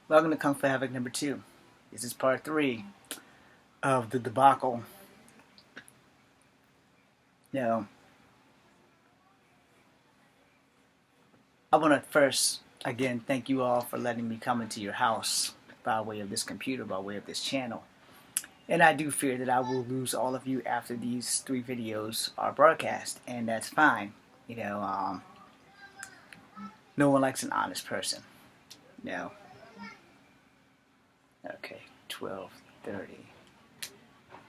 Welcome to Kung Fu Havoc number 2. This is part 3 of the debacle. Now, I want to first, again, thank you all for letting me come into your house by way of this computer, by way of this channel. And I do fear that I will lose all of you after these 3 videos are broadcast, and that's fine. No one likes an honest person. No. Okay, 12:30. I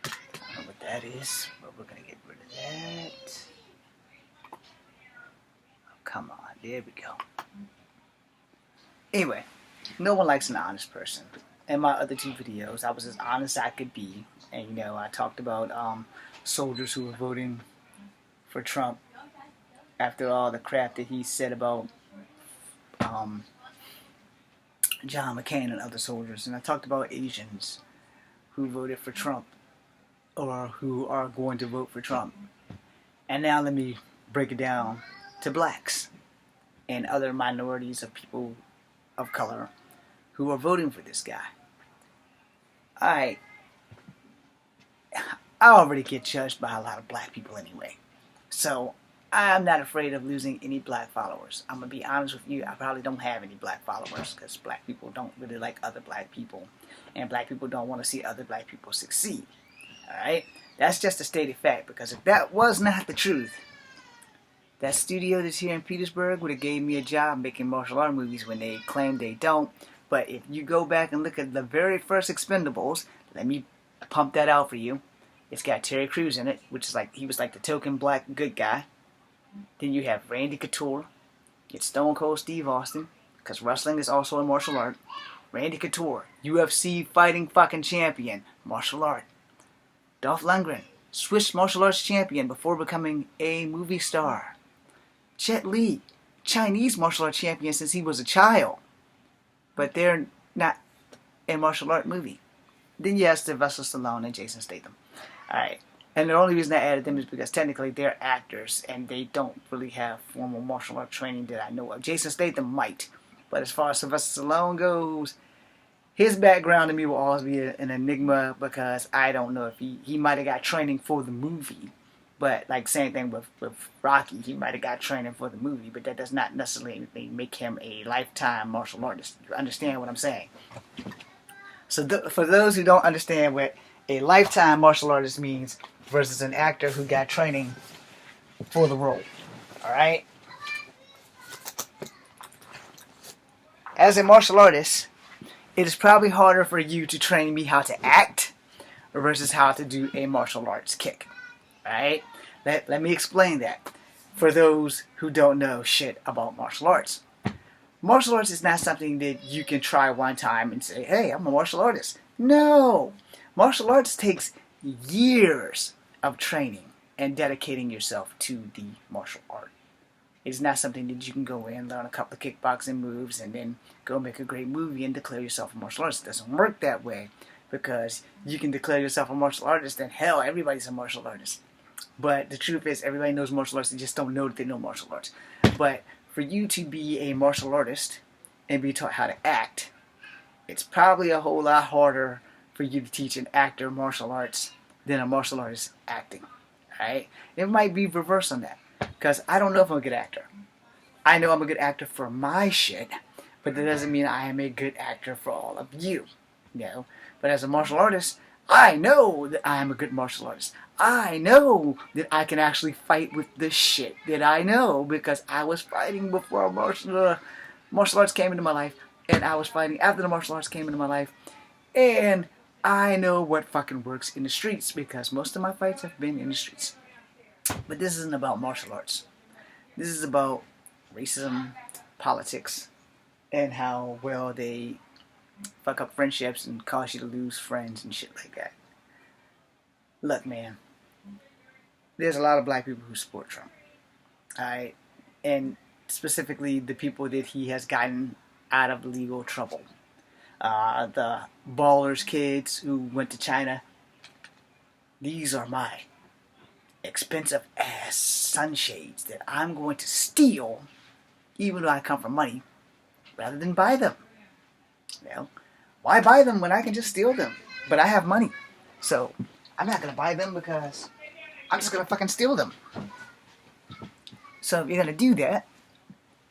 don't know what that is, but we're going to get rid of that. Oh, come on, there we go. Anyway, no one likes an honest person. In my other 2 videos, I was as honest as I could be. And, I talked about soldiers who were voting for Trump after all the crap that he said about John McCain and other soldiers. And I talked about Asians who voted for Trump or who are going to vote for Trump. And now let me break it down to blacks and other minorities of people of color who are voting for this guy. I already get judged by a lot of black people anyway. So I'm not afraid of losing any black followers. I'm going to be honest with you, I probably don't have any black followers because black people don't really like other black people. And black people don't want to see other black people succeed. Alright? That's just a stated fact, because if that was not the truth, that studio that's here in Petersburg would have gave me a job making martial art movies when they claim they don't. But if you go back and look at the very first Expendables, let me pump that out for you. It's got Terry Crews in it, which is he was like the token black good guy. Then you have Randy Couture. It's Stone Cold Steve Austin, because wrestling is also a martial art. Randy Couture, UFC fighting fucking champion, martial art. Dolph Lundgren, Swiss martial arts champion before becoming a movie star. Jet Li, Chinese martial arts champion since he was a child. But they're not a martial art movie. Then you have Sylvester Stallone and Jason Statham. Alright. And the only reason I added them is because technically they're actors and they don't really have formal martial art training that I know of. Jason Statham might. But as far as Sylvester Stallone goes, his background to me will always be an enigma, because I don't know if he might have got training for the movie. But same thing with Rocky, he might have got training for the movie, but that does not necessarily make him a lifetime martial artist. You understand what I'm saying? So for those who don't understand what a lifetime martial artist means versus an actor who got training for the role, alright? As a martial artist, it is probably harder for you to train me how to act versus how to do a martial arts kick. Alright? Let me explain that for those who don't know shit about martial arts. Martial arts is not something that you can try one time and say, hey, I'm a martial artist. No! Martial arts takes years of training and dedicating yourself to the martial art. It's not something that you can go in, learn a couple of kickboxing moves, and then go make a great movie and declare yourself a martial artist. It doesn't work that way, because you can declare yourself a martial artist, and hell, everybody's a martial artist. But the truth is, everybody knows martial arts, they just don't know that they know martial arts. But for you to be a martial artist and be taught how to act, it's probably a whole lot harder for you to teach an actor martial arts than a martial artist acting. Alright? It might be reverse on that, because I don't know if I'm a good actor. I know I'm a good actor for my shit, but that doesn't mean I am a good actor for all of you. But as a martial artist, I know that I am a good martial artist. I know that I can actually fight with the shit that I know, because I was fighting before martial arts came into my life, and I was fighting after the martial arts came into my life, and I know what fucking works in the streets, because most of my fights have been in the streets. But this isn't about martial arts. This is about racism, politics, and how well they fuck up friendships and cause you to lose friends and shit like that. Look, man, there's a lot of black people who support Trump. Alright? And specifically the people that he has gotten out of legal trouble. The ballers kids who went to China. These are my expensive ass sunshades that I'm going to steal, even though I come from money, rather than buy them. You know, why buy them when I can just steal them? But I have money, so I'm not gonna buy them because I'm just gonna fucking steal them. So if you're gonna do that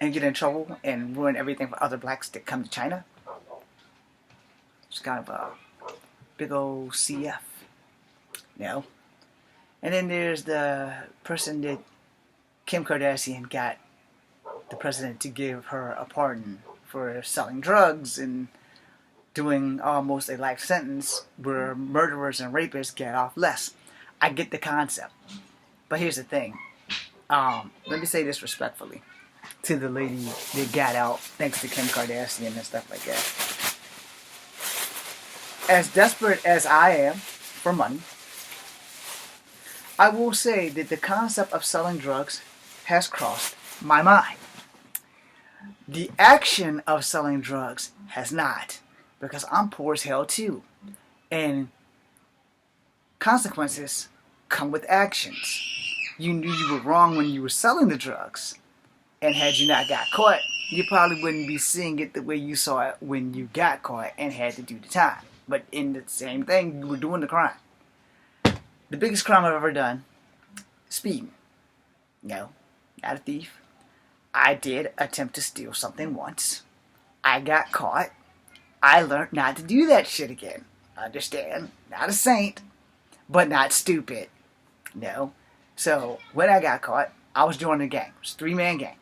and get in trouble and ruin everything for other blacks that come to China, it's kind of a big old CF, you know. And then there's the person that Kim Kardashian got the president to give her a pardon for selling drugs and doing almost a life sentence where murderers and rapists get off less. I get the concept. But here's the thing. Let me say this respectfully to the lady that got out thanks to Kim Kardashian and stuff like that. As desperate as I am for money, I will say that the concept of selling drugs has crossed my mind. The action of selling drugs has not, because I'm poor as hell too. And consequences come with actions. You knew you were wrong when you were selling the drugs. And had you not got caught, you probably wouldn't be seeing it the way you saw it when you got caught and had to do the time. But in the same thing, you were doing the crime. The biggest crime I've ever done, speeding. No, not a thief. I did attempt to steal something once. I got caught. I learned not to do that shit again. Understand? Not a saint, but not stupid. No. So, when I got caught, I was joining a gang. It was a 3-man gang.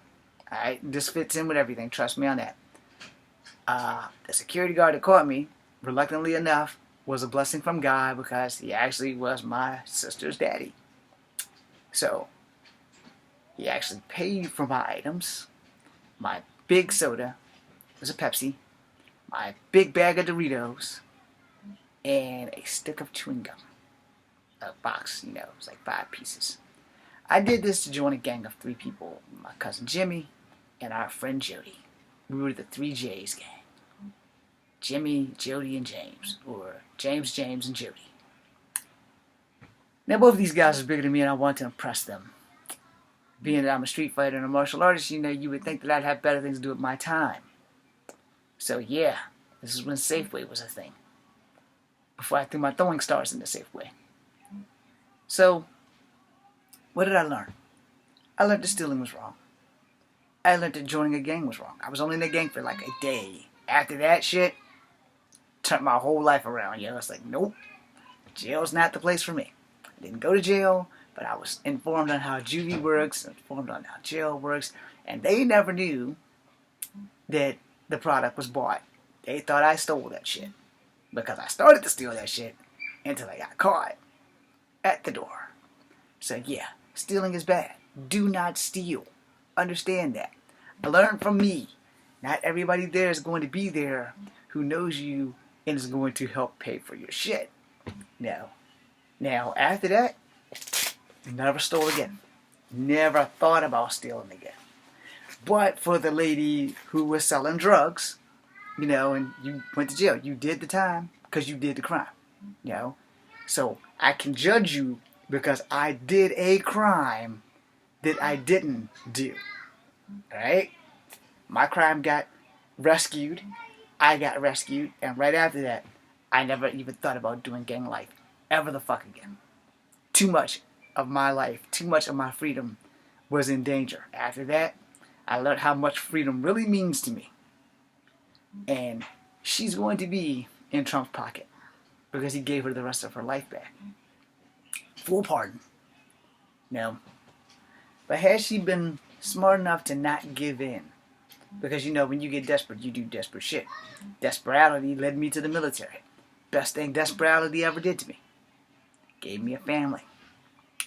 Alright? This fits in with everything. Trust me on that. The security guard that caught me, reluctantly enough, was a blessing from God because he actually was my sister's daddy. So, he actually paid for my items. My big soda was a Pepsi, my big bag of Doritos, and a stick of chewing gum. A box, it was like 5 pieces. I did this to join a gang of 3 people. My cousin Jimmy and our friend Jody. We were the 3 J's gang. Jimmy, Jody, and James. Or James, and Jody. Now both of these guys are bigger than me and I want to impress them. Being that I'm a street fighter and a martial artist, you would think that I'd have better things to do with my time. So yeah, this is when Safeway was a thing. Before I threw my throwing stars into Safeway. So, what did I learn? I learned that stealing was wrong. I learned that joining a gang was wrong. I was only in the gang for like a day. After that shit, turned my whole life around. I was like, nope, jail's not the place for me. I didn't go to jail, but I was informed on how juvie works, informed on how jail works, and they never knew that the product was bought. They thought I stole that shit. Because I started to steal that shit until I got caught at the door. So yeah, stealing is bad. Do not steal. Understand that. I learned from me. Not everybody there is going to be there who knows you and is going to help pay for your shit. No. Now, after that, never stole again. Never thought about stealing again. But for the lady who was selling drugs, and you went to jail. You did the time because you did the crime. So I can judge you because I did a crime that I didn't do. Alright? My crime got rescued. I got rescued. And right after that, I never even thought about doing gang life ever the fuck again. Too much of my life, too much of my freedom was in danger. After that, I learned how much freedom really means to me. And she's going to be in Trump's pocket because he gave her the rest of her life back. Full pardon. No. But has she been smart enough to not give in? Because when you get desperate, you do desperate shit. Desperality led me to the military. Best thing desperality ever did to me. Gave me a family.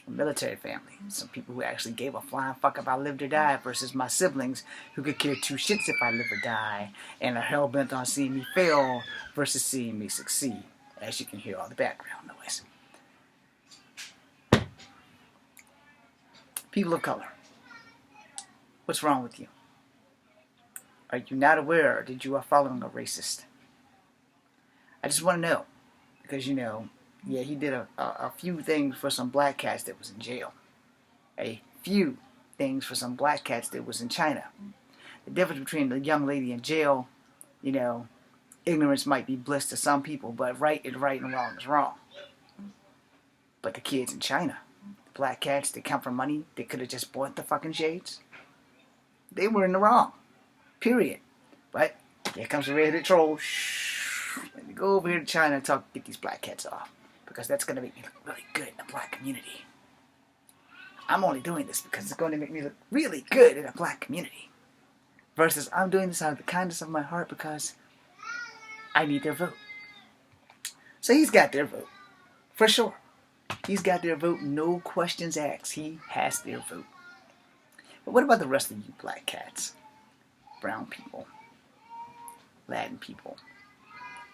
A military family. Some people who actually gave a flying fuck if I lived or died versus my siblings who could care 2 shits if I live or die and are hell-bent on seeing me fail versus seeing me succeed. As you can hear all the background noise. People of color. What's wrong with you? Are you not aware that you are following a racist? I just want to know. Because yeah, he did a few things for some black cats that was in jail. A few things for some black cats that was in China. The difference between the young lady in jail, ignorance might be bliss to some people, but right is right and wrong is wrong. But the kids in China, the black cats that come for money, they could have just bought the fucking shades. They were in the wrong. Period. But here comes the red-headed troll. Shh. Let me go over here to China and get these black cats off. Because that's going to make me look really good in the black community. I'm only doing this because it's going to make me look really good in a black community. Versus I'm doing this out of the kindness of my heart because I need their vote. So he's got their vote. For sure. He's got their vote, no questions asked. He has their vote. But what about the rest of you black cats? Brown people. Latin people.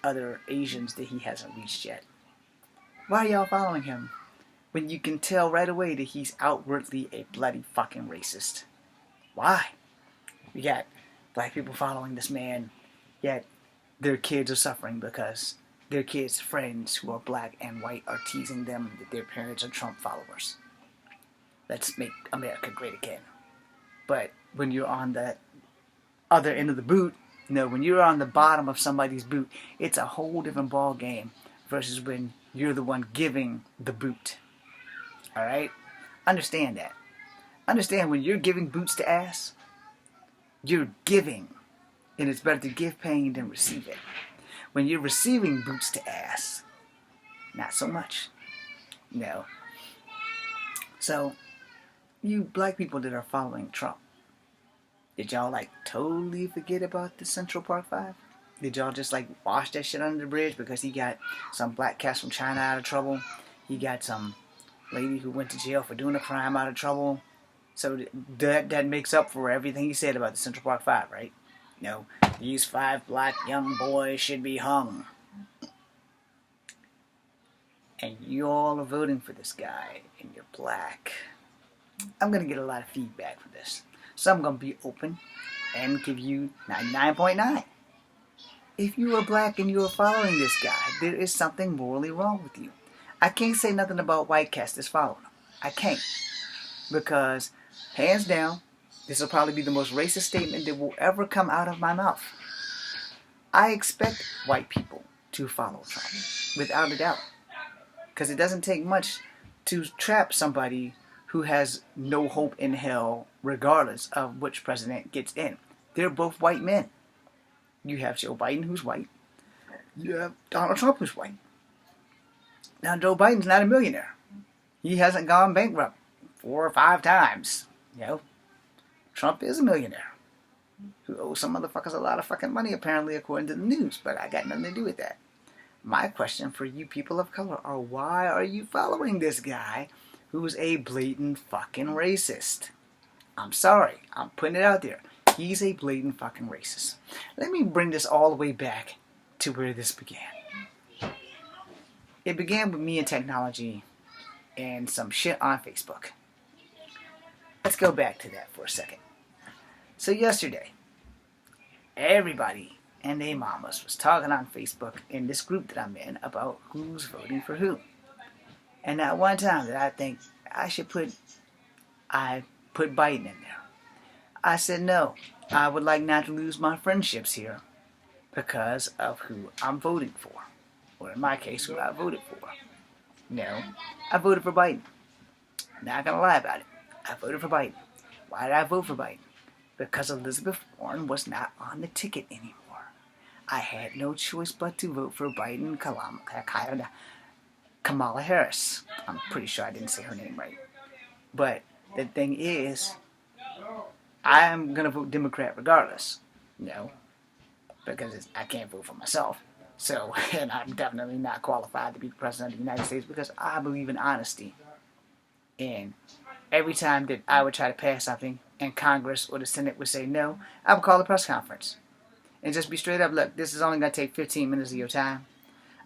Other Asians that he hasn't reached yet. Why are y'all following him? When you can tell right away that he's outwardly a bloody fucking racist. Why? We got black people following this man, yet their kids are suffering because their kids' friends who are black and white are teasing them that their parents are Trump followers. Let's make America great again. But when you're on the other end of the boot, when you're on the bottom of somebody's boot, it's a whole different ball game versus when you're the one giving the boot. Alright? Understand that. Understand when you're giving boots to ass, you're giving. And it's better to give pain than receive it. When you're receiving boots to ass, not so much. No. So, you black people that are following Trump, did y'all totally forget about the Central Park 5? Did y'all just wash that shit under the bridge because he got some black cats from China out of trouble? He got some lady who went to jail for doing a crime out of trouble? So that makes up for everything he said about the Central Park 5, right? These 5 black young boys should be hung. And you all are voting for this guy, and you're black. I'm going to get a lot of feedback for this. So I'm going to be open and give you 99.9. If you are black and you are following this guy, there is something morally wrong with you. I can't say nothing about white cats that's following him. I can't. Because, hands down, this will probably be the most racist statement that will ever come out of my mouth. I expect white people to follow Trump, without a doubt. Because it doesn't take much to trap somebody who has no hope in hell, regardless of which president gets in. They're both white men. You have Joe Biden, who's white. You have Donald Trump, who's white. Now, Joe Biden's not a millionaire. He hasn't gone bankrupt 4 or 5 times. Trump is a millionaire who owes some motherfuckers a lot of fucking money, apparently, according to the news. But I got nothing to do with that. My question for you people of color are, why are you following this guy who's a blatant fucking racist? I'm sorry. I'm putting it out there. He's a blatant fucking racist. Let me bring this all the way back to where this began. It began with me and technology and some shit on Facebook. Let's go back to that for a second. So yesterday, everybody and their mamas was talking on Facebook in this group that I'm in about who's voting for who. And at one time that I think I put Biden in there. I said no, I would like not to lose my friendships here because of who I'm voting for. Or in my case, who I voted for. I voted for Biden. Not gonna lie about it. I voted for Biden. Why did I vote for Biden? Because Elizabeth Warren was not on the ticket anymore. I had no choice but to vote for Biden Kamala Harris. I'm pretty sure I didn't say her name right. But the thing is, I'm going to vote Democrat regardless. Because I can't vote for myself. So, and I'm definitely not qualified to be the president of the United States because I believe in honesty. And every time that I would try to pass something and Congress or the Senate would say no, I would call a press conference. And just be straight up, look, this is only going to take 15 minutes of your time.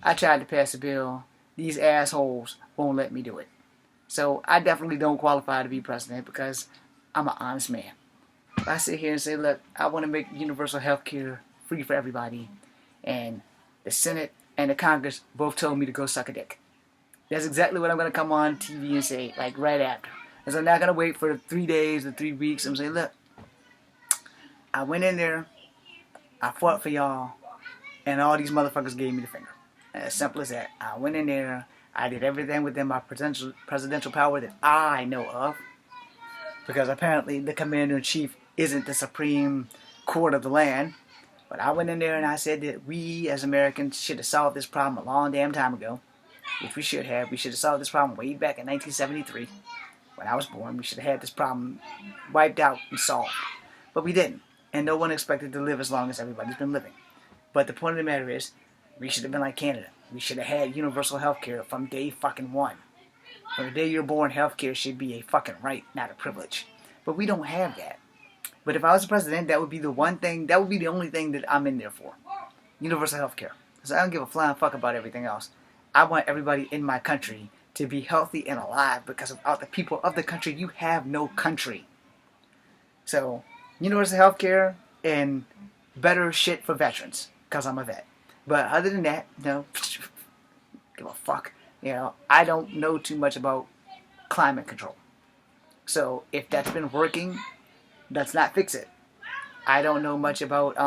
I tried to pass a bill. These assholes won't let me do it. So I definitely don't qualify to be president because I'm an honest man. If I sit here and say, look, I want to make universal health care free for everybody, and the Senate and the Congress both told me to go suck a dick. That's exactly what I'm going to come on TV and say, right after. Because I'm not going to wait for 3 days or 3 weeks and say, look, I went in there, I fought for y'all, and all these motherfuckers gave me the finger. As simple as that. I went in there, I did everything within my presidential power that I know of, because apparently the commander-in-chief isn't the supreme court of the land. But I went in there and I said that we as Americans should have solved this problem a long damn time ago, which we should have. We should have solved this problem way back in 1973. When I was born, we should have had this problem wiped out and solved. But we didn't. And no one expected to live as long as everybody's been living. But the point of the matter is, we should have been like Canada. We should have had universal health care from day fucking one. From the day you're born, health care should be a fucking right, not a privilege. But we don't have that. But if I was the president, that would be the one thing, that would be the only thing that I'm in there for. Universal health care. Because I don't give a flying fuck about everything else. I want everybody in my country to be healthy and alive, because without the people of the country, you have no country. So, universal health care and better shit for veterans, because I'm a vet. But other than that, no, give a fuck. You know, I don't know too much about climate control. So if that's been working, let's not fix it. I don't know much about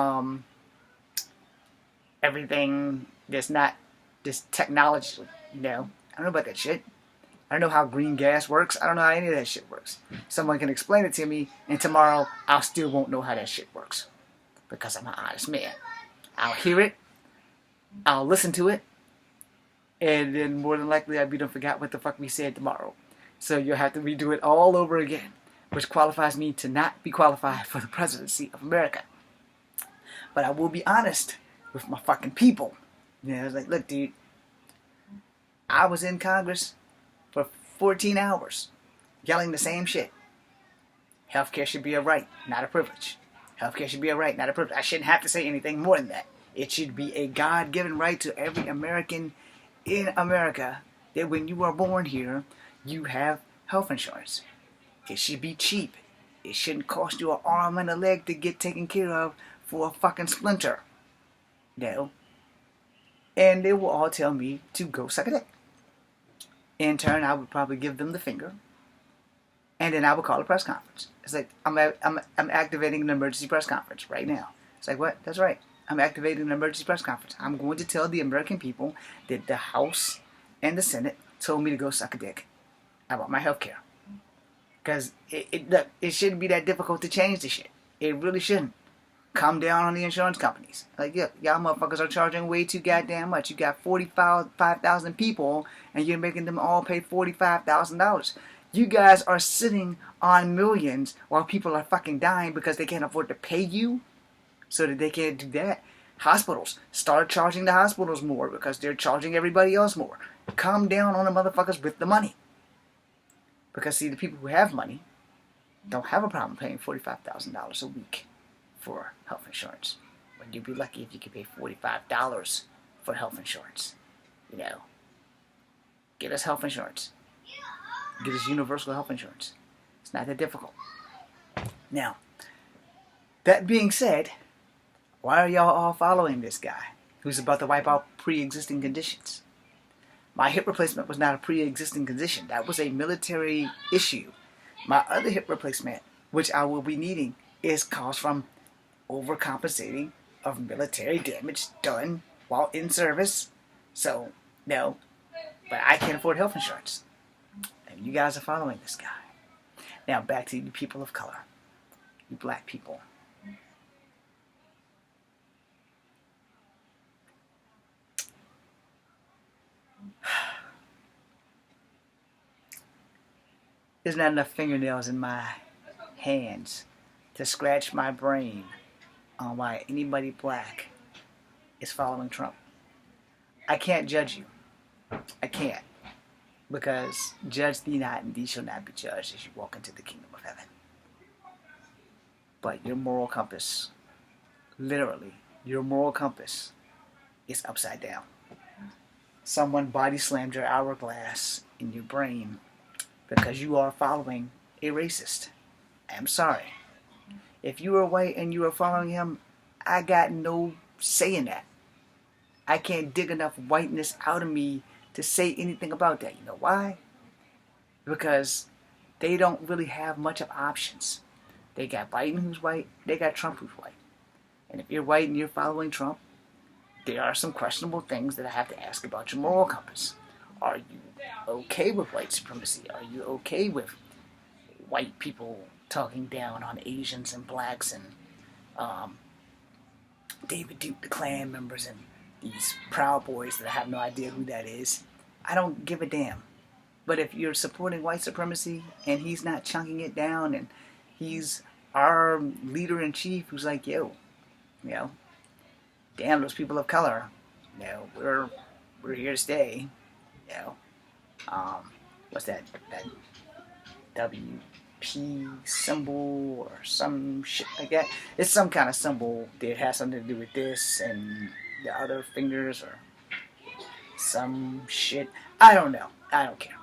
everything that's not this technology. You know, I don't know about that shit. I don't know how green gas works. I don't know how any of that shit works. Someone can explain it to me, and tomorrow I still won't know how that shit works, because I'm an honest man. I'll hear it, I'll listen to it, and then more than likely I'll be done forgot what the fuck we said tomorrow. So you'll have to redo it all over again, which qualifies me to not be qualified for the presidency of America. But I will be honest with my fucking people. You know, I was like, look, dude, I was in Congress for 14 hours yelling the same shit. Healthcare should be a right, not a privilege. Healthcare should be a right, not a privilege. I shouldn't have to say anything more than that. It should be a God-given right to every American in America that when you are born here, you have health insurance. It should be cheap. It shouldn't cost you an arm and a leg to get taken care of for a fucking splinter. No. And they will all tell me to go suck a dick. In turn, I would probably give them the finger, and then I would call a press conference. It's like, I'm activating an emergency press conference right now. It's like, what? That's right. I'm activating an emergency press conference. I'm going to tell the American people that the House and the Senate told me to go suck a dick about my health care. Because it shouldn't be that difficult to change the shit. It really shouldn't. Come down on the insurance companies. Like, yeah, y'all motherfuckers are charging way too goddamn much. You got 45,000 people, and you're making them all pay $45,000. You guys are sitting on millions while people are fucking dying because they can't afford to pay you, so that they can't do that. Hospitals, start charging the hospitals more because they're charging everybody else more. Come down on the motherfuckers with the money. Because, see, the people who have money don't have a problem paying $45,000 a week for health insurance. But you'd be lucky if you could pay $45 for health insurance. You know, get us health insurance. Get us universal health insurance. It's not that difficult. Now, that being said, why are y'all all following this guy who's about to wipe out pre-existing conditions? My hip replacement was not a pre-existing condition. That was a military issue. My other hip replacement, which I will be needing, is caused from overcompensating of military damage done while in service. So, no. But I can't afford health insurance. And you guys are following this guy. Now, back to you people of color. You black people. There's not enough fingernails in my hands to scratch my brain on why anybody black is following Trump. I can't judge you. I can't. Because judge thee not, and thee shall not be judged as you walk into the kingdom of heaven. But your moral compass, literally, your moral compass is upside down. Someone body slammed your hourglass in your brain because you are following a racist. I'm sorry. If you are white and you are following him, I got no say in that. I can't dig enough whiteness out of me to say anything about that. You know why? Because they don't really have much of options. They got Biden who's white, they got Trump who's white. And if you're white and you're following Trump, there are some questionable things that I have to ask about your moral compass. Are you okay with white supremacy? Are you okay with white people talking down on Asians and blacks and um, David Duke, the Klan members, and these Proud Boys that I have no idea who that is? I don't give a damn. But if you're supporting white supremacy and he's not chunking it down and he's our leader in chief who's like, yo, you know, damn those people of color, you know, we're here to stay, you know, what's that WP symbol or some shit like that? It's some kind of symbol that has something to do with this and the other fingers or some shit. I don't know. I don't care.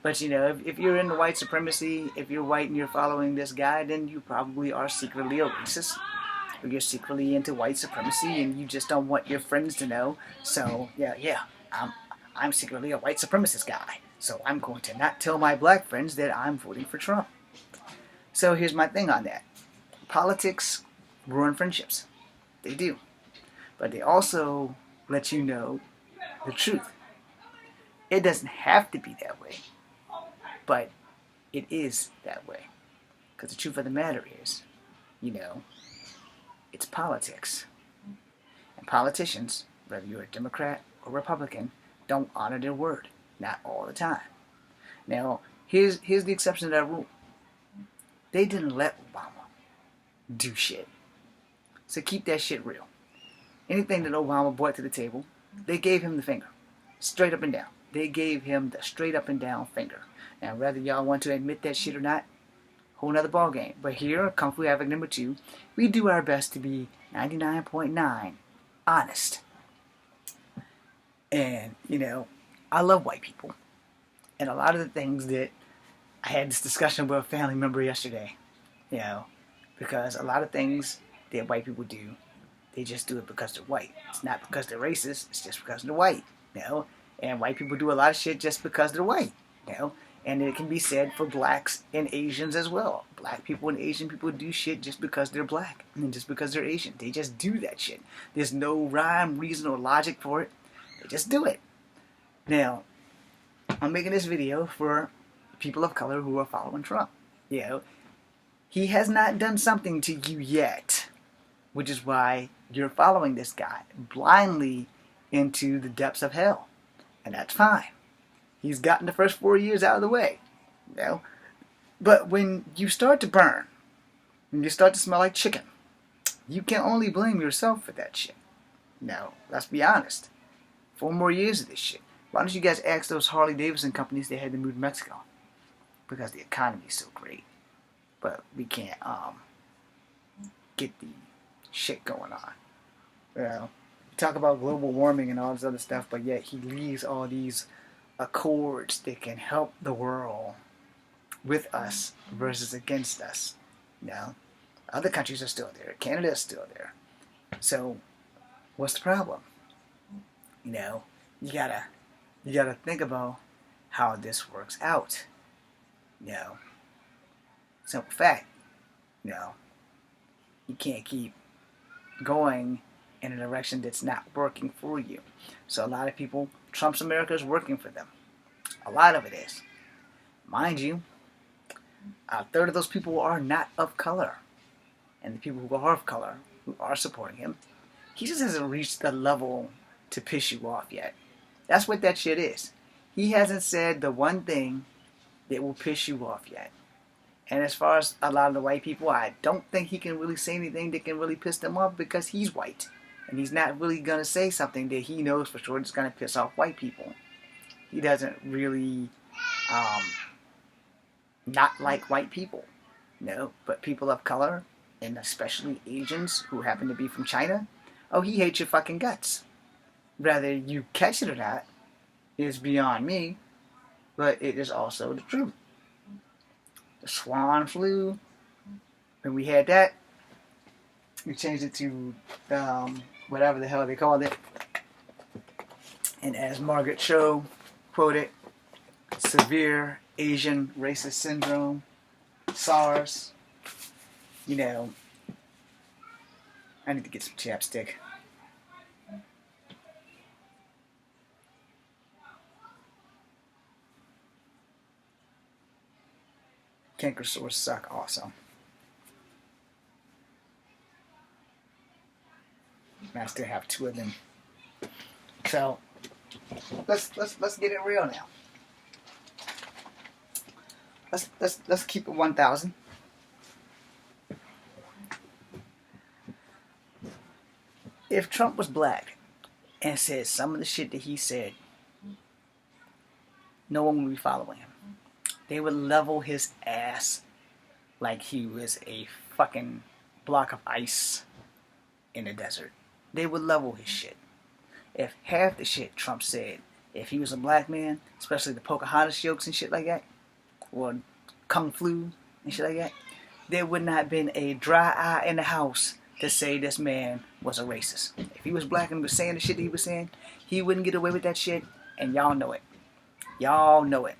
But you know, if you're into white supremacy, if you're white and you're following this guy, then you probably are secretly a racist. Or you're secretly into white supremacy and you just don't want your friends to know. So yeah, I'm secretly a white supremacist guy. So I'm going to not tell my black friends that I'm voting for Trump. So here's my thing on that. Politics ruin friendships. They do. But they also let you know the truth. It doesn't have to be that way. But it is that way. Because the truth of the matter is, you know, it's politics. And politicians, whether you're a Democrat or Republican, don't honor their word. Not all the time. Now, here's the exception to that rule. They didn't let Obama do shit. So keep that shit real. Anything that Obama brought to the table, they gave him the finger. Straight up and down. They gave him the straight up and down finger. Now, whether y'all want to admit that shit or not, whole nother ballgame. But here at Kung Fu Havoc number 2, we do our best to be 99.9 honest. And, you know, I love white people. And a lot of the things that I had this discussion with a family member yesterday, you know, because a lot of things that white people do, they just do it because they're white. It's not because they're racist, it's just because they're white, you know. And white people do a lot of shit just because they're white, you know. And it can be said for blacks and Asians as well. Black people and Asian people do shit just because they're black and just because they're Asian. They just do that shit. There's no rhyme, reason, or logic for it. They just do it. Now, I'm making this video for people of color who are following Trump. You know, he has not done something to you yet, which is why you're following this guy blindly into the depths of hell. And that's fine. He's gotten the first 4 years out of the way, you know. But when you start to burn, when you start to smell like chicken, you can only blame yourself for that shit. Now, let's be honest. 4 more years of this shit. Why don't you guys ask those Harley Davidson companies they had to move to Mexico? Because the economy is so great. But we can't get the shit going on. You know, talk about global warming and all this other stuff, but yet he leaves all these accords that can help the world with us versus against us. You know, other countries are still there. Canada is still there. So, what's the problem? You know, you gotta think about how this works out. You know, simple fact. You know, you can't keep going in a direction that's not working for you. So a lot of people, Trump's America is working for them. A lot of it is. Mind you, a third of those people are not of color. And the people who are of color, who are supporting him, he just hasn't reached the level to piss you off yet. That's what that shit is. He hasn't said the one thing that will piss you off yet. And as far as a lot of the white people, I don't think he can really say anything that can really piss them off because he's white. And he's not really going to say something that he knows for sure is going to piss off white people. He doesn't really not like white people. No, but people of color, and especially Asians who happen to be from China, oh, he hates your fucking guts. Whether you catch it or not is beyond me, but it is also the truth. The swan flu, when we had that, we changed it to whatever the hell they called it. And as Margaret Cho quoted, severe Asian racist syndrome, SARS. You know, I need to get some chapstick. Cankersaurs suck also. I still have 2 of them. So let's get it real now. Let's keep it 1,000. If Trump was black and said some of the shit that he said, no one would be following him. They would level his ass like he was a fucking block of ice in the desert. They would level his shit. If half the shit Trump said, if he was a black man, especially the Pocahontas jokes and shit like that, or Kung Flu and shit like that, there would not have been a dry eye in the house to say this man was a racist. If he was black and was saying the shit that he was saying, he wouldn't get away with that shit, and y'all know it. Y'all know it.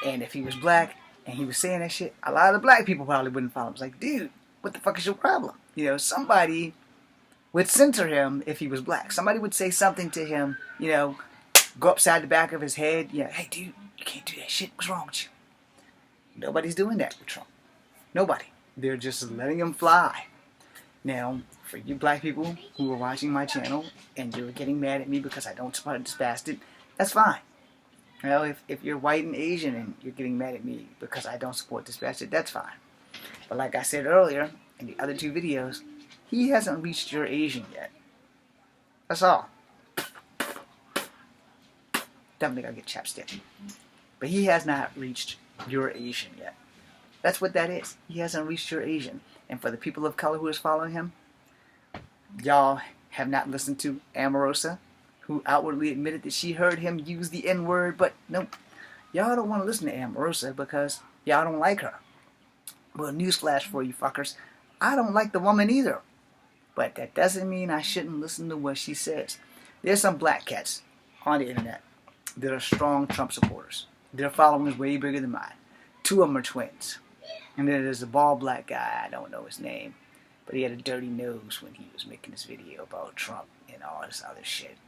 And if he was black and he was saying that shit, a lot of black people probably wouldn't follow him. It's like, dude, what the fuck is your problem? You know, somebody would censor him if he was black. Somebody would say something to him, you know, go upside the back of his head. Yeah, hey, dude, you can't do that shit. What's wrong with you? Nobody's doing that with Trump. Nobody. They're just letting him fly. Now, for you black people who are watching my channel and you're getting mad at me because I don't support this bastard, that's fine. You know, if you're white and Asian and you're getting mad at me because I don't support this bastard, that's fine. But like I said earlier in the other 2 videos, he hasn't reached your Asian yet. That's all. Definitely gotta get chapstick. But he has not reached your Asian yet. That's what that is. He hasn't reached your Asian. And for the people of color who is following him, y'all have not listened to Omarosa, who outwardly admitted that she heard him use the N-word, but nope. Y'all don't want to listen to Omarosa because y'all don't like her. Well, newsflash for you fuckers. I don't like the woman either. But that doesn't mean I shouldn't listen to what she says. There's some black cats on the internet that are strong Trump supporters. Their following is way bigger than mine. 2 of them are twins. And then there's a bald black guy, I don't know his name, but he had a dirty nose when he was making this video about Trump and all this other shit.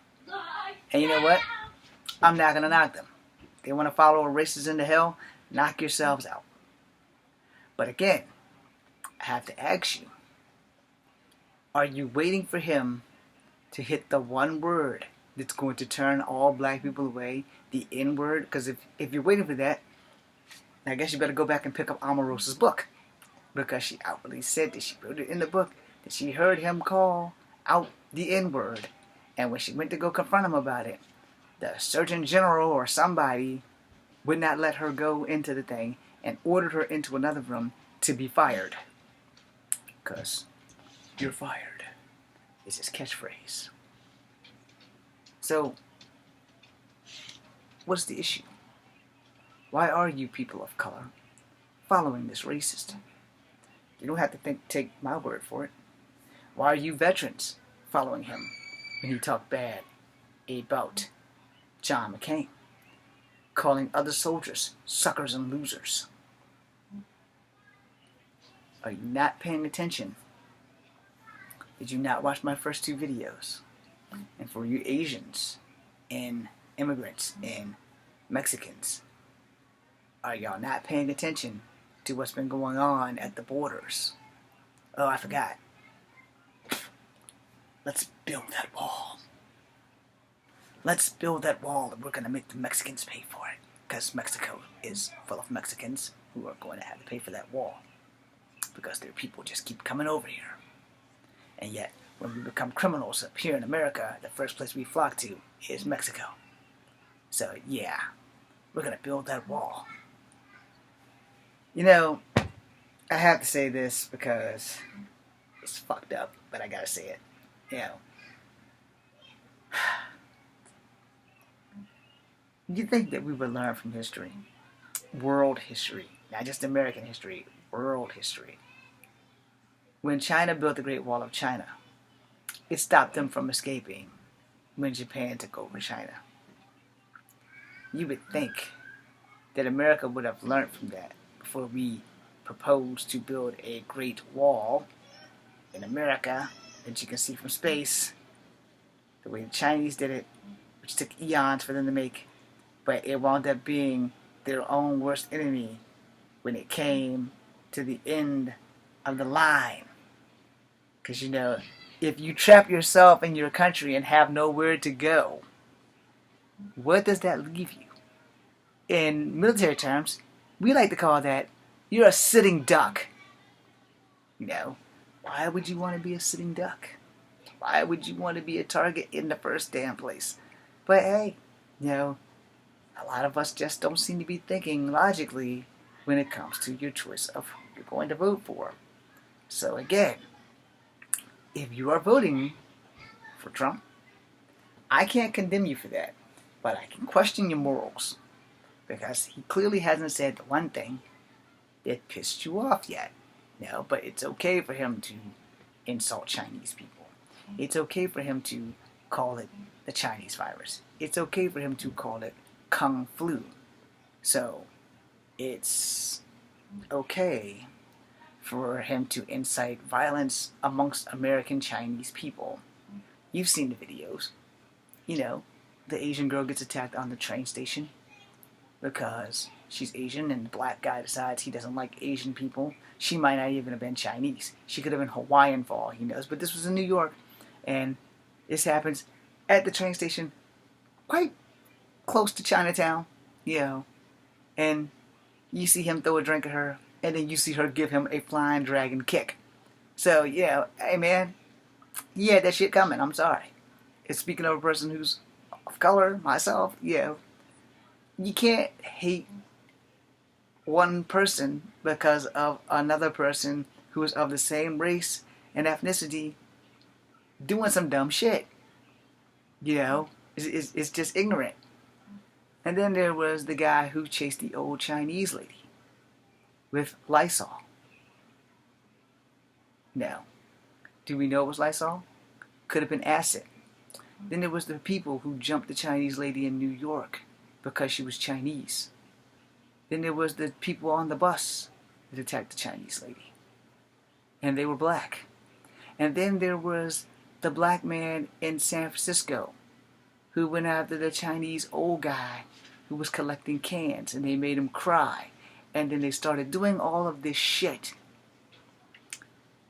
And you know what? I'm not gonna knock them. They want to follow a racist into hell, knock yourselves out. But again, I have to ask you, are you waiting for him to hit the one word that's going to turn all black people away, the N-word? Because if you're waiting for that, I guess you better go back and pick up Omarosa's book. Because she outwardly said that she wrote it in the book, that she heard him call out the N-word. And when she went to go confront him about it, the Surgeon General or somebody would not let her go into the thing and ordered her into another room to be fired. Because you're fired is his catchphrase. So, what's the issue? Why are you people of color following this racist? You don't have to take my word for it. Why are you veterans following him when he talked bad about John McCain, calling other soldiers suckers and losers? Are you not paying attention? Did you not watch my first 2 videos? And for you Asians and immigrants and Mexicans, are y'all not paying attention to what's been going on at the borders? Oh, I forgot. Let's build that wall. Let's build that wall and we're going to make the Mexicans pay for it. Because Mexico is full of Mexicans who are going to have to pay for that wall. Because their people just keep coming over here. And yet, when we become criminals up here in America, the first place we flock to is Mexico. So, yeah, we're going to build that wall. You know, I have to say this because it's fucked up, but I gotta say it. You know, you think that we would learn from history, world history, not just American history, world history. When China built the Great Wall of China, it stopped them from escaping when Japan took over China. You would think that America would have learned from that before we proposed to build a great wall in America that you can see from space, the way the Chinese did it, which took eons for them to make, but it wound up being their own worst enemy when it came to the end of the line. Because, if you trap yourself in your country and have nowhere to go, what does that leave you? In military terms, we like to call that, you're a sitting duck. Why would you want to be a sitting duck? Why would you want to be a target in the first damn place? But hey, a lot of us just don't seem to be thinking logically when it comes to your choice of who you're going to vote for. So again, if you are voting for Trump, I can't condemn you for that, but I can question your morals, because he clearly hasn't said the one thing that pissed you off yet. But it's okay for him to insult Chinese people. It's okay for him to call it the Chinese virus. It's okay for him to call it Kung Flu. So, it's okay for him to incite violence amongst American Chinese people. You've seen the videos. The Asian girl gets attacked on the train station because she's Asian, and the black guy decides he doesn't like Asian people. She might not even have been Chinese. She could have been Hawaiian for all he knows. But this was in New York, and this happens at the train station quite close to Chinatown, and you see him throw a drink at her, and then you see her give him a flying dragon kick. So, hey man, you had that shit coming, I'm sorry. And speaking of a person who's of color, myself, you can't hate one person because of another person who is of the same race and ethnicity doing some dumb shit. It's just ignorant. And then there was the guy who chased the old Chinese lady with Lysol. Now, do we know it was Lysol? Could have been acid. Then there was the people who jumped the Chinese lady in New York because she was Chinese. Then there was the people on the bus that attacked the Chinese lady, and they were black. And then there was the black man in San Francisco who went after the Chinese old guy who was collecting cans, and they made him cry. And then they started doing all of this shit.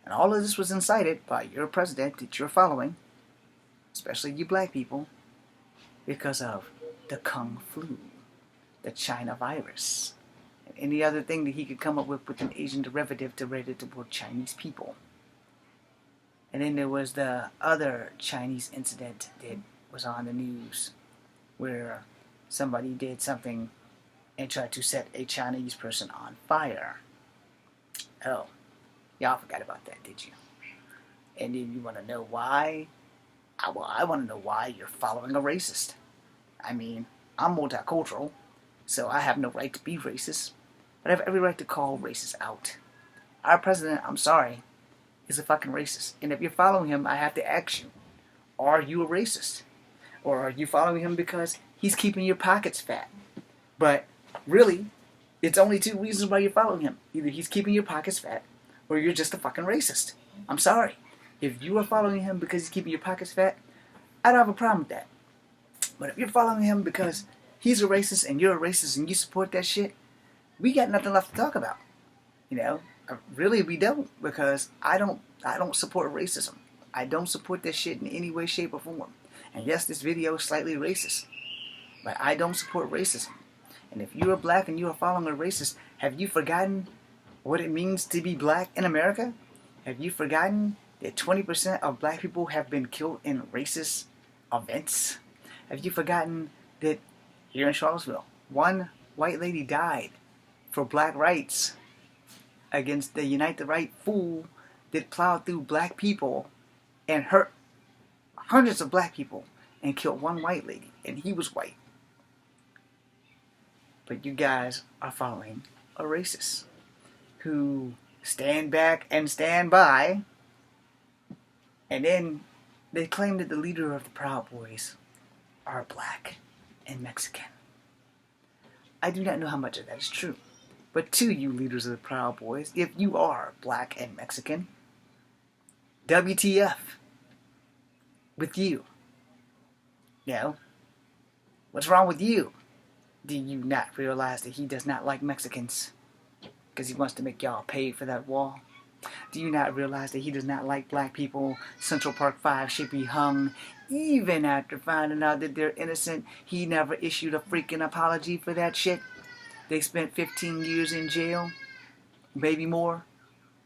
And all of this was incited by your president that you're following, especially you black people, because of the Kung Flu, the China virus, and any other thing that he could come up with an Asian derivative related toward Chinese people. And then there was the other Chinese incident that was on the news, where somebody did something and tried to set a Chinese person on fire. Oh, y'all forgot about that, did you? And then you want to know why? Well, I want to know why you're following a racist. I mean, I'm multicultural, so I have no right to be racist, but I have every right to call racists out. Our president, I'm sorry, is a fucking racist. And if you're following him, I have to ask you, are you a racist? Or are you following him because he's keeping your pockets fat? But really, it's only two reasons why you're following him. Either he's keeping your pockets fat, or you're just a fucking racist. I'm sorry. If you are following him because he's keeping your pockets fat, I don't have a problem with that. But if you're following him because he's a racist and you're a racist and you support that shit, we got nothing left to talk about. Really we don't, because I don't support racism. I don't support that shit in any way, shape, or form. And yes, this video is slightly racist, but I don't support racism. And if you are black and you are following a racist, have you forgotten what it means to be black in America? Have you forgotten that 20% of black people have been killed in racist events? Have you forgotten that here in Charlottesville, one white lady died for black rights against the Unite the Right fool that plowed through black people and hurt hundreds of black people and killed one white lady, and he was white. But you guys are following a racist who stand back and stand by, and then they claim that the leader of the Proud Boys are black and Mexican. I do not know how much of that is true. But to you leaders of the Proud Boys, if you are black and Mexican, WTF with you? What's wrong with you? Do you not realize that he does not like Mexicans? because he wants to make y'all pay for that wall? Do you not realize that he does not like black people? Central Park 5 should be hung. Even after finding out that they're innocent, he never issued a freaking apology for that shit. They spent 15 years in jail, maybe more.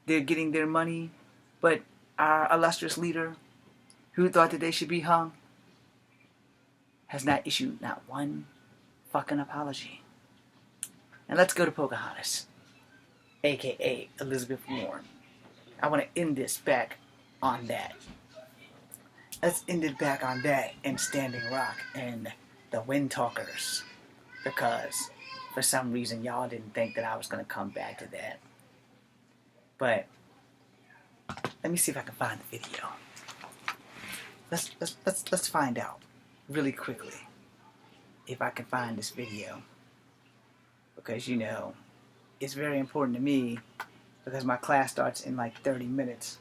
They're getting their money. But our illustrious leader, who thought that they should be hung, has not issued not one fucking apology. And let's go to Pocahontas, a.k.a. Elizabeth Warren. I want to end this back on that. Let's end it back on that and Standing Rock and the Wind Talkers. Because for some reason y'all didn't think that I was going to come back to that. But let me see if I can find the video. Let's find out really quickly if I can find this video. Because, you know, it's very important to me, because my class starts in like 30 minutes.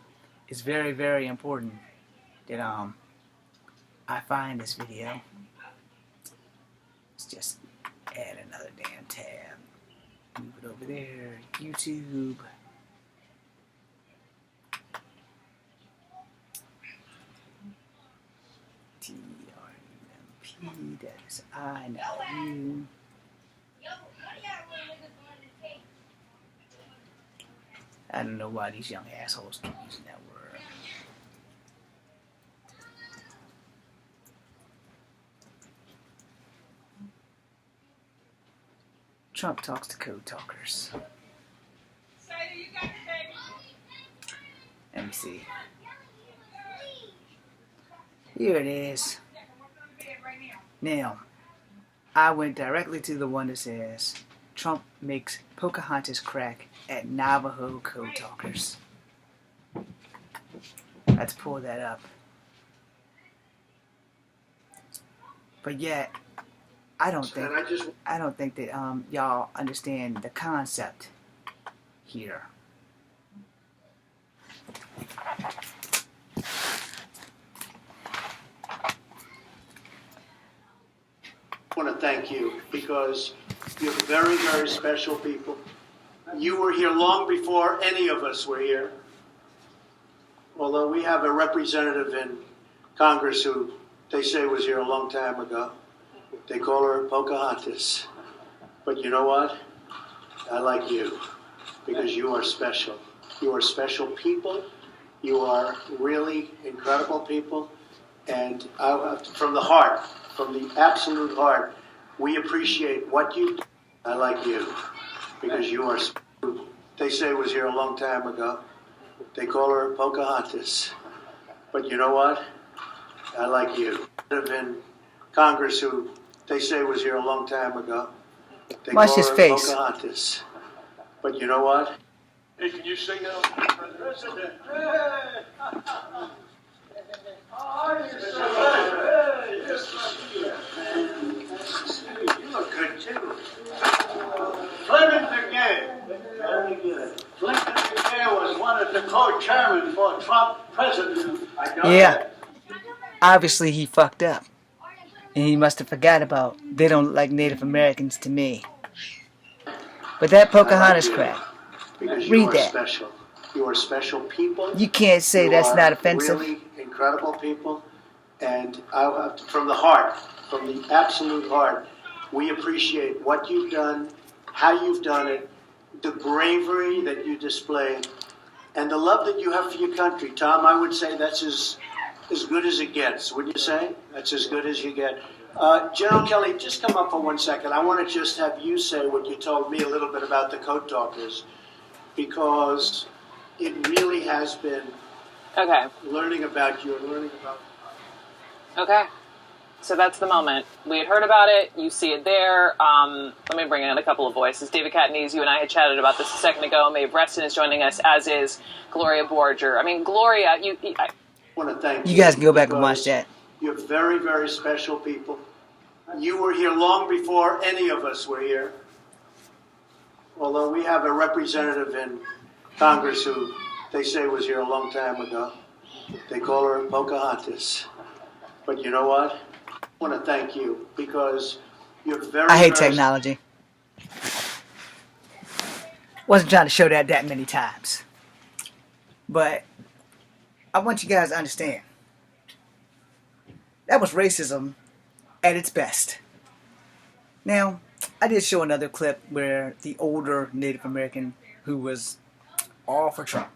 It's very, very important that I find this video. Let's just add another damn tab. Move it over there. YouTube. TRUMP, that is I, not you. I don't know why these young assholes keep using that word. Trump talks to code talkers. Let me see. Here it is. Now, I went directly to the one that says Trump makes Pocahontas crack at Navajo code talkers. Let's pull that up. But yet, I don't think that y'all understand the concept here. I want to thank you because you're very, very special people. You were here long before any of us were here. Although we have a representative in Congress who they say was here a long time ago. They call her Pocahontas. But you know what? I like you because you are special. You are special people. You are really incredible people. And from the heart, from the absolute heart, we appreciate what you do. I like you because you are special. They say was here a long time ago. They call her Pocahontas. But you know what? I like you. In Congress who they say was here a long time ago. They Watch call his her face. Pocahontas. But you know what? Hey, can you sing now? President. You look good too. Clement McGee. Very good. Clement McGee was one of the co-chairmen for Trump president. I know Yeah. that. Obviously he fucked up. And he must have forgot about they don't look like Native Americans to me. But that Pocahontas crap, Because read you are that. special. You are special people. You can't say You that's are not offensive. Really incredible people. And from the heart, from the absolute heart, we appreciate what you've done, how you've done it, the bravery that you display, and the love that you have for your country. Tom, I would say that's as good as it gets, wouldn't you say? That's as good as you get. General Kelly, just come up for 1 second. I want to just have you say what you told me a little bit about the Code Talkers, because it really has been Okay. learning about you and learning about... Okay. So that's the moment. We had heard about it. You see it there. Let me bring in a couple of voices. David Catanese, you and I had chatted about this a second ago. Maeve Reston is joining us, as is Gloria Borger. I mean, Gloria, I want to thank you. You guys can go back and because watch that. You're very, very special people. You were here long before any of us were here. Although we have a representative in Congress who they say was here a long time ago. They call her Pocahontas. But you know what? I want to thank you because you're very, I hate very technology. Wasn't trying to show that many times. But I want you guys to understand. That was racism at its best. Now, I did show another clip where the older Native American who was all for Trump.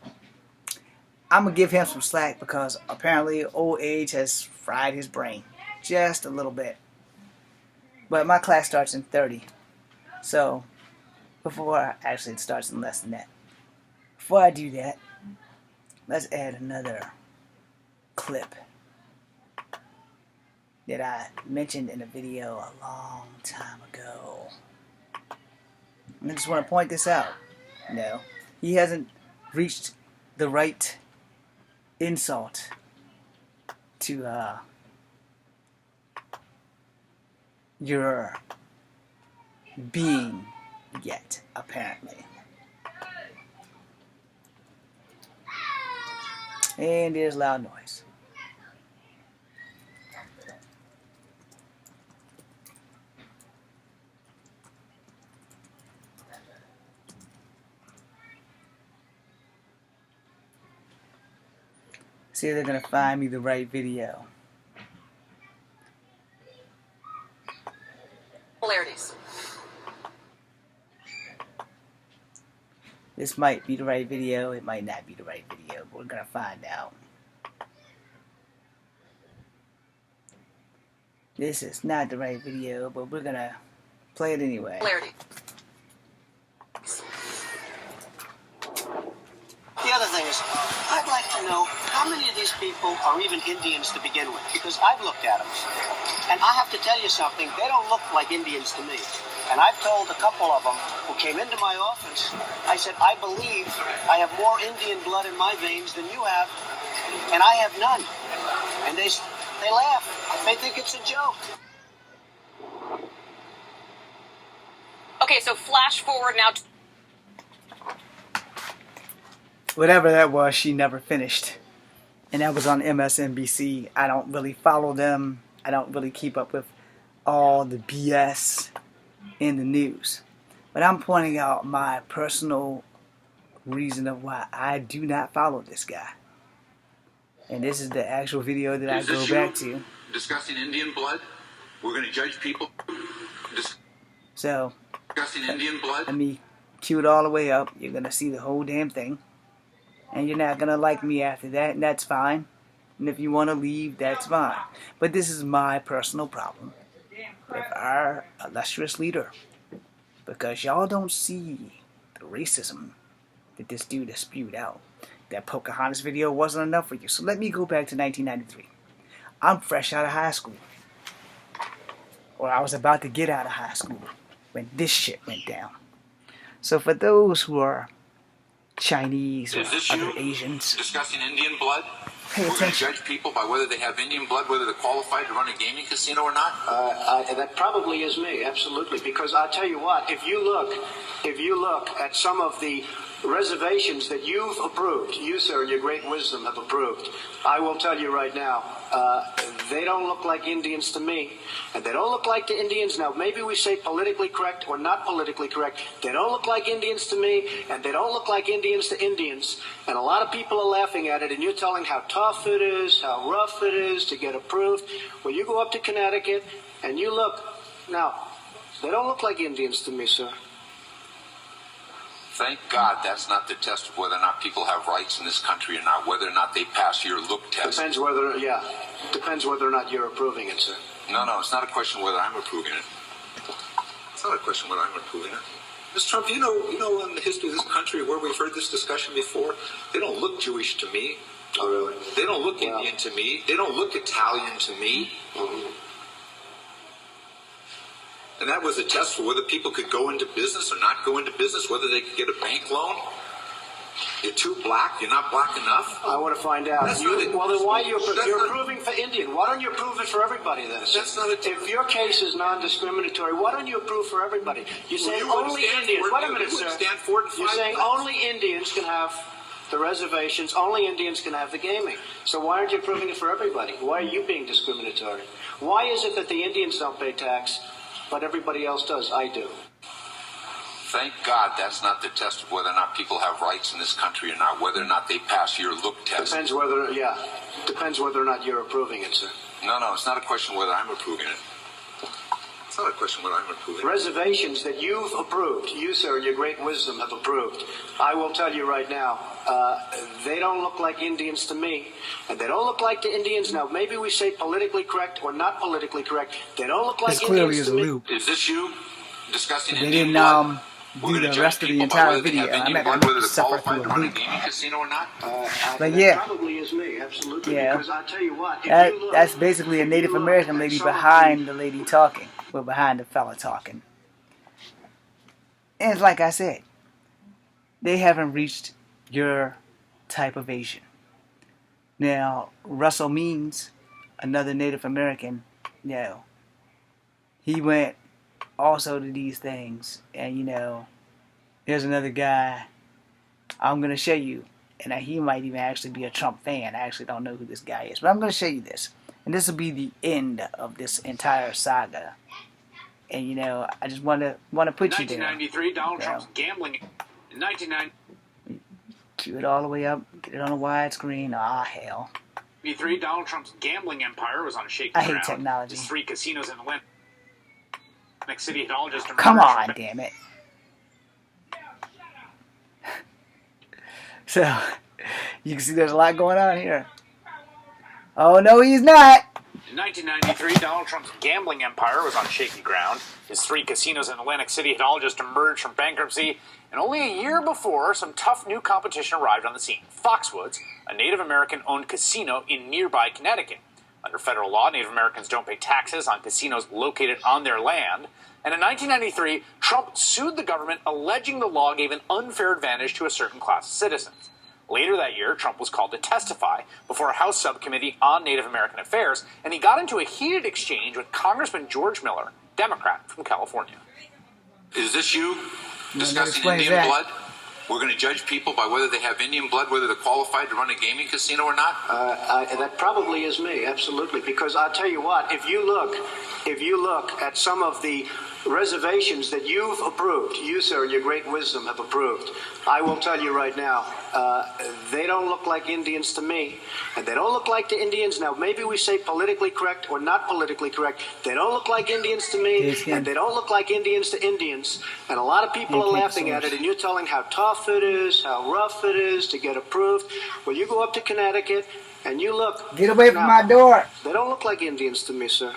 I'm going to give him some slack because apparently old age has fried his brain just a little bit. But my class starts in 30. So, actually it starts in less than that. Before I do that, let's add another clip that I mentioned in a video a long time ago. And I just want to point this out. No, he hasn't reached the right insult to your being yet, apparently. And there's loud noise. See if they're gonna find me the right video. Polarities. This might be the right video, it might not be the right video, but we're gonna find out. This is not the right video, but we're gonna play it anyway. Polarity. The other thing is, I'd like to know how many of these people are even Indians to begin with, because I've looked at them. And I have to tell you something, they don't look like Indians to me. And I've told a couple of them who came into my office, I said, I believe I have more Indian blood in my veins than you have, and I have none. And they laugh. They think it's a joke. Okay, so flash forward now. Whatever that was, she never finished. And that was on MSNBC. I don't really follow them. I don't really keep up with all the BS in the news. But I'm pointing out my personal reason of why I do not follow this guy. And this is the actual video that I go back to. Discussing Indian blood? We're going to judge people. So, Discussing Indian blood? let me cue it all the way up. You're going to see the whole damn thing. And you're not going to like me after that, and that's fine. And if you want to leave, that's fine. But this is my personal problem with our illustrious leader. Because y'all don't see the racism that this dude has spewed out. That Pocahontas video wasn't enough for you. So let me go back to 1993. I'm fresh out of high school. Or I was about to get out of high school when this shit went down. So for those who are Chinese or other Asians, Discussing Indian blood? pay We're going to attention. judge people by whether they have Indian blood, whether they're qualified to run a gaming casino or not? That probably is me, absolutely. Because I'll tell you what, if you look at some of the reservations that you've approved, you, sir, in your great wisdom have approved, I will tell you right now, they don't look like Indians to me. And they don't look like the Indians. Now, maybe we say politically correct or not politically correct. They don't look like Indians to me, and they don't look like Indians to Indians. And a lot of people are laughing at it, and you're telling how tough it is, how rough it is to get approved. Well, you go up to Connecticut, and you look. Now, they don't look like Indians to me, sir. Thank God that's not the test of whether or not people have rights in this country or not, whether or not they pass your look test. Depends whether or not you're approving it, sir. No, it's not a question whether I'm approving it. It's not a question whether I'm approving it. Mr. Trump, you know in the history of this country where we've heard this discussion before, they don't look Jewish to me. Oh, really? They don't look Indian to me. They don't look Italian to me. Mm-hmm. And that was a test for whether people could go into business or not go into business, whether they could get a bank loan. You're too black. You're not black enough. I want to find out. That's not it. Well, then why you're That's not- approving for Indian? Why don't you approve it for everybody then? That's not it. If your case is non-discriminatory, why don't you approve for everybody? You're saying you wouldn't only stand Indians. for it. Wait a You minute, wouldn't sir. stand for it in You're five saying minutes. only Indians can have the reservations. Only Indians can have the gaming. So why aren't you approving it for everybody? Why are you being discriminatory? Why is it that the Indians don't pay tax, but everybody else does? I do. Thank God that's not the test of whether or not people have rights in this country or not, whether or not they pass your look test. Depends whether or not you're approving it, sir. No, it's not a question whether I'm approving it. It's not a question whether I'm approving it. Reservations that you've approved, you, sir, in your great wisdom have approved. I will tell you right now, they don't look like Indians to me, and they don't look like the Indians. Now, maybe we say politically correct or not politically correct. They don't look like This clearly Indians is to a me. loop. Is this you discussing They Indian didn't blood? We're do gonna the judge rest of the people by entire whether they video. have I'm Indian not blood, going whether to they're suffer qualified through to a run a loop. gaming casino or not. But That yeah. probably is me, absolutely. Yeah. Because I tell you what, if you look, That's basically a Native American lady behind the lady talking. Well, behind the fella talking. And it's like I said, they haven't reached your type of Asian. Now, Russell Means, another Native American, he went also to these things. And, here's another guy I'm going to show you. And he might even actually be a Trump fan. I actually don't know who this guy is. But I'm going to show you this. And this will be the end of this entire saga. And, I just want to put you there. 1993, Donald Trump's gambling. In 1993, Cue it all the way up. Get it on a widescreen. Ah, hell. Donald Trump's gambling empire was on shaky I hate ground. technology. His 3 casinos in Atlantic City had all just emerged Come on, from damn it. So, you can see there's a lot going on here. Oh, no, he's not. In 1993, Donald Trump's gambling empire was on shaky ground. His 3 casinos in Atlantic City had all just emerged from bankruptcy. And only a year before, some tough new competition arrived on the scene. Foxwoods, a Native American-owned casino in nearby Connecticut. Under federal law, Native Americans don't pay taxes on casinos located on their land. And in 1993, Trump sued the government, alleging the law gave an unfair advantage to a certain class of citizens. Later that year, Trump was called to testify before a House subcommittee on Native American affairs, and he got into a heated exchange with Congressman George Miller, Democrat from California. Is this you discussing explains Indian that. blood? We're going to judge people by whether they have Indian blood, whether they're qualified to run a gaming casino or not? that probably is me, absolutely. Because I'll tell you what, if you look at some of the reservations that you've approved, you, sir, in your great wisdom have approved, I will tell you right now, they don't look like Indians to me, and they don't look like the Indians. Now, maybe we say politically correct or not politically correct. They don't look like Indians to me, and they don't look like Indians to Indians. And a lot of people are laughing at it, and you're telling how tough it is, how rough it is to get approved. Well, you go up to Connecticut, and you look. Get away from now, my door. They don't look like Indians to me, sir.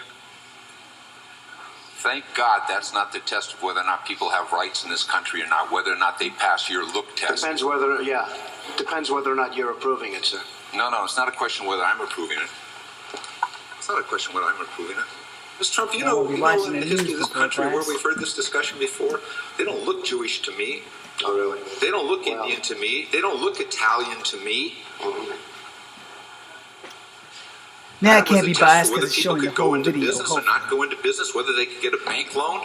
Thank God that's not the test of whether or not people have rights in this country or not, whether or not they pass your look test. Depends whether or not you're approving it, sir. No, it's not a question whether I'm approving it. It's not a question whether I'm approving it. Mr. Trump, you know, watching in the the history of news this before, country where guys. we've heard this discussion before, they don't look Jewish to me. Oh, really? They don't look Indian to me. They don't look Italian to me. Now I That was can't a be test biased for whether because it's people showing the could go whole into video. business or not go into business, whether they could get a bank loan.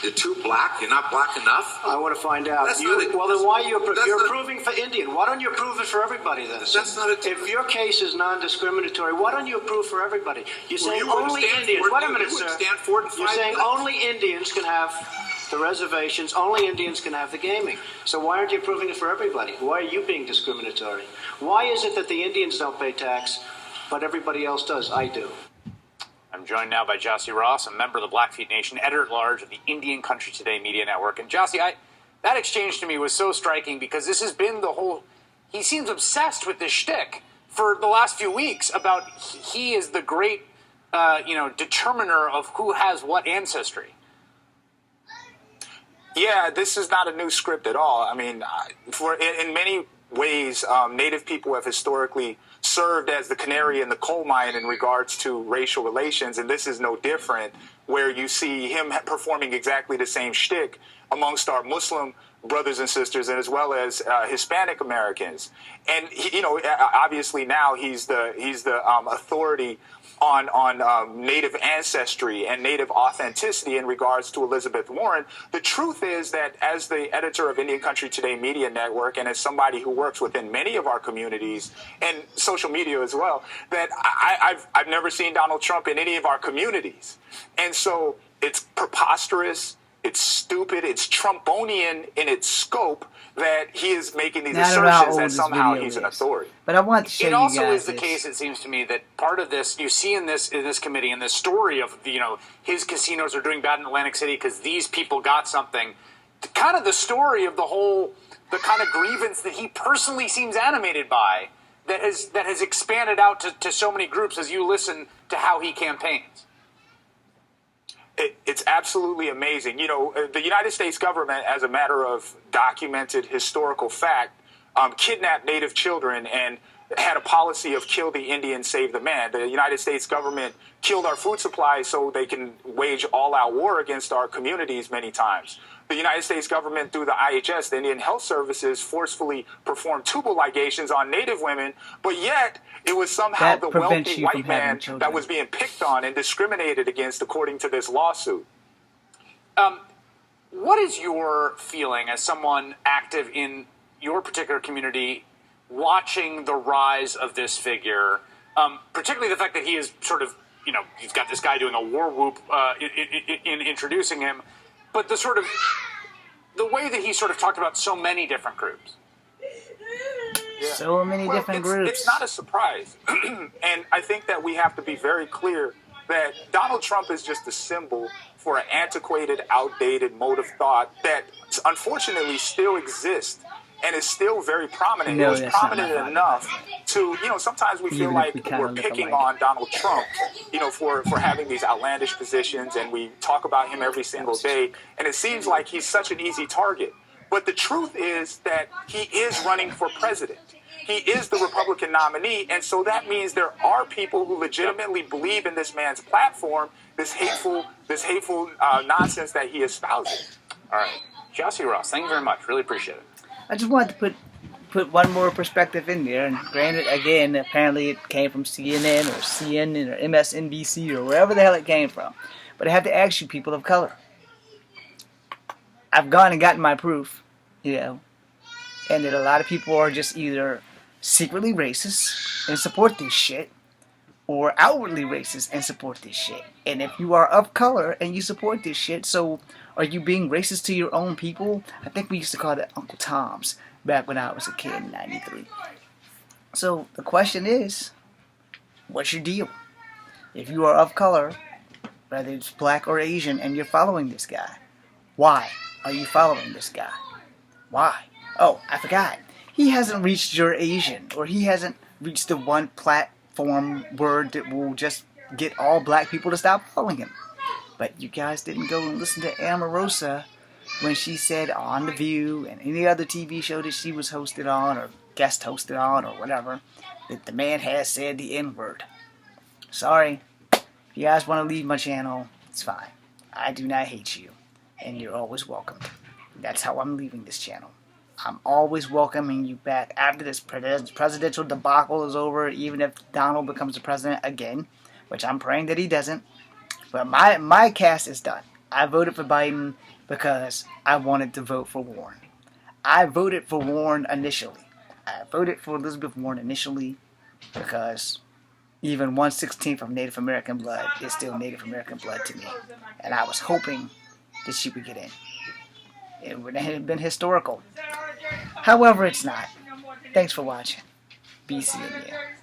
You're too black. You're not black enough. I want to find out. That's not a- Well, then why you're that's not- approving for Indian? Why don't you approve it for everybody then? sir? That's not a- If your case is non-discriminatory, why don't you approve for everybody? You're saying you wouldn't only stand Indians. for it. Wait a You minute, wouldn't sir. stand for it in You're 5 saying minutes. only Indians can have the reservations. Only Indians can have the gaming. So why aren't you approving it for everybody? Why are you being discriminatory? Why is it that the Indians don't pay tax, but everybody else does? I do. I'm joined now by Jossie Ross, a member of the Blackfeet Nation, editor-at-large of the Indian Country Today Media Network. And Jossie, that exchange to me was so striking because this has been the whole... He seems obsessed with this shtick for the last few weeks about he is the great, determiner of who has what ancestry. Yeah, this is not a new script at all. I mean, in many ways, Native people have historically served as the canary in the coal mine in regards to racial relations, and this is no different, where you see him performing exactly the same shtick amongst our Muslim brothers and sisters, and as well as Hispanic Americans. And obviously now he's the authority on Native ancestry and Native authenticity in regards to Elizabeth Warren. The truth is that as the editor of Indian Country Today Media Network and as somebody who works within many of our communities and social media as well, that I've never seen Donald Trump in any of our communities. And so it's preposterous it's stupid, it's Trumponian in its scope that he is making these Now, I don't know how assertions old that this somehow video he's an is, authority. but I want to show It you also guys is the this. case, it seems to me, that part of this you see in this committee, in this story of his casinos are doing bad in Atlantic City because these people got something. Kind of the story of the kind of grievance that he personally seems animated by, that has expanded out to so many groups as you listen to how he campaigns. It's absolutely amazing. The United States government, as a matter of documented historical fact, kidnapped Native children and had a policy of kill the Indian, save the man. The United States government killed our food supply so they can wage all-out war against our communities many times. The United States government, through the IHS, the Indian Health Services, forcefully performed tubal ligations on Native women, but yet it was somehow That the prevents wealthy you from white having man children. that was being picked on and discriminated against according to this lawsuit. What is your feeling as someone active in your particular community, watching the rise of this figure, particularly the fact that he is sort of, he's got this guy doing a war whoop in introducing him, but the way that he sort of talked about so many different groups. Yeah. So many different groups. It's not a surprise. And I think that we have to be very clear that Donald Trump is just a symbol for an antiquated, outdated mode of thought that unfortunately still exists and is still very prominent. No, it was that's not prominent my thought. enough to, sometimes we feel Even if like we kinda we're look picking alike. on Donald Trump, for having these outlandish positions, and we talk about him every single day, and it seems like he's such an easy target. But the truth is that he is running for president. He is the Republican nominee, and so that means there are people who legitimately believe in this man's platform, this hateful nonsense that he espouses. All right. Jossie Ross, thank you very much. Really appreciate it. I just wanted to put one more perspective in there, and granted, again, apparently it came from CNN or CNN or MSNBC or wherever the hell it came from. But I have to ask you, people of color. I've gone and gotten my proof, and that a lot of people are just either secretly racist and support this shit, or outwardly racist and support this shit. And if you are of color and you support this shit, so are you being racist to your own people? I think we used to call that Uncle Tom's back when I was a kid in '93. So the question is, what's your deal? If you are of color, whether it's black or Asian, and you're following this guy, why are you following this guy? Why? Oh, I forgot. He hasn't reached your Asian, or he hasn't reached the one platform word that will just get all black people to stop following him. But you guys didn't go and listen to Omarosa when she said on The View and any other TV show that she was hosted on or guest hosted on or whatever, that the man has said the N-word. Sorry. If you guys want to leave my channel, it's fine. I do not hate you, and you're always welcome. That's how I'm leaving this channel. I'm always welcoming you back after this presidential debacle is over, even if Donald becomes the president again, which I'm praying that he doesn't. But my cast is done. I voted for Biden because I wanted to vote for Warren. I voted for Warren initially. I voted for Elizabeth Warren initially because even 1/16 of Native American blood is still Native American blood to me. And I was hoping that she would get in. It would have been historical. However, it's not. Thanks for watching. BC in the air.